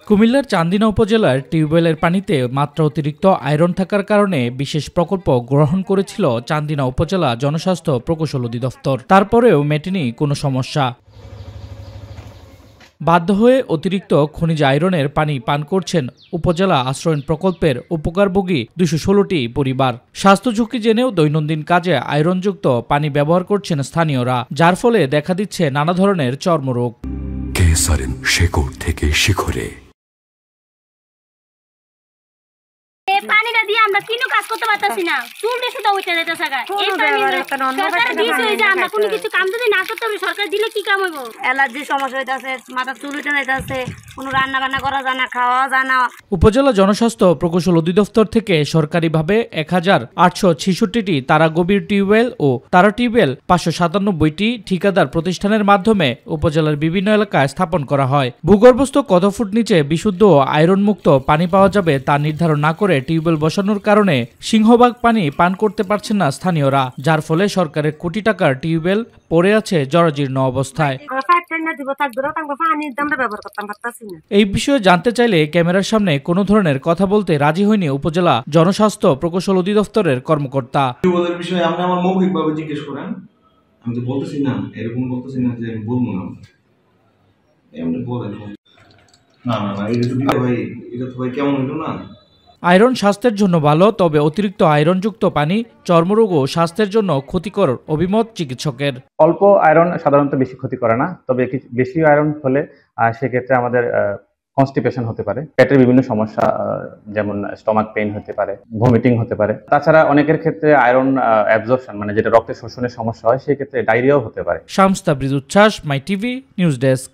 কুমিল্লার চান্দিনা উপজেলার টিউবওয়েলের পানিতে মাত্রা অতিরিক্ত আয়রন থাকার কারণে বিশেষ প্রকল্প গ্রহণ করেছিল চান্দিনা উপজেলা জনস্বাস্থ্য প্রকৌশল অধিদপ্তর। তারপরেও মেটেনি কোনো সমস্যা। বাধ্য হয়ে অতিরিক্ত খনিজ আয়রনের পানি পান করছেন উপজেলা আশ্রয়ণ প্রকল্পের উপকারভোগী ২১৬টি পরিবার। স্বাস্থ্য ঝুঁকি জেনেও দৈনন্দিন কাজে আয়রনযুক্ত পানি ব্যবহার করছেন স্থানীয়রা, যার ফলে দেখা দিচ্ছে নানা ধরনের চর্মরোগ। শেকড় থেকে শিখরে পানিটা দিয়ে আমরা কোনো কাজ করতে পারতাছি না, চুল দিয়ে শুধু উঠে যেতেছে। এই পানি সরকার দিয়েছে যে আমরা কোনো কিছু কাম যদি না করতে পারি, সরকার দিলে কি কাম হইব? অ্যালার্জির সমস্যা হইতাছে, মাথা চুল উঠে যাইতাছে, কোনো রান্না বান্না করা যায় না, খাওয়া যায় না। উপজেলা জনস্বাস্থ্য প্রকৌশল অধিদপ্তর থেকে সরকারিভাবে ১,৮৬৬টি তারা গভীর টিউবওয়েল ও তারা টিউবওয়েল ৫৯৭টি ঠিকাদার প্রতিষ্ঠানের মাধ্যমে উপজেলার বিভিন্ন এলাকায় স্থাপন করা হয়। ভূগর্ভস্থ কত ফুট নিচে বিশুদ্ধ ও আয়রনমুক্ত পানি পাওয়া যাবে তা নির্ধারণ না করে টিউবওয়েল বসানোর কারণে সিংহভাগ পানি পান করতে পারছেন না স্থানীয়রা, যার ফলে সরকারের কোটি টাকার টিউবওয়েল পড়ে আছে জরাজীর্ণ অবস্থায়। এই বিষয়ে জানতে চাইলে ক্যামেরার সামনে কোনো ধরনের কথা বলতে রাজি হয়নি উপজেলা জনস্বাস্থ্য প্রকৌশল অধিদপ্তরের কর্মকর্তা। টিউবওয়েলের বিষয়ে আপনি আমার মৌখিকভাবে জিজ্ঞেস করেন, আমি তো বলতেছি না, এরকম বলতেছি না যে আমি বলবো না, এমনি বলেন না না না, এটা তো ভাই কেমন হইলো না। আয়রন স্বাস্থ্যের জন্য ভালো, তবে অতিরিক্ত আয়রনযুক্ত পানি চর্মরোগ ও স্বাস্থ্যের জন্য ক্ষতিকর অভিমত চিকিৎসকের। অল্প আয়রন সাধারণত বেশি ক্ষতি করে না, তবে বেশি আয়রন হলে সেক্ষেত্রে আমাদের কনস্টিপেশন হতে পারে, পেটের বিভিন্ন সমস্যা যেমন স্টমাক পেইন হতে পারে, ভমিটিং হতে পারে। তাছাড়া অনেকের ক্ষেত্রে আয়রন অ্যাবজর্পশন মানে যেটা রক্তে শোষণের সমস্যা হয়, সেই ক্ষেত্রে ডায়রিয়াও হতে পারে। শামস তাবরিজ উচ্ছ্বাস, মাই টিভি নিউজ ডেস্ক।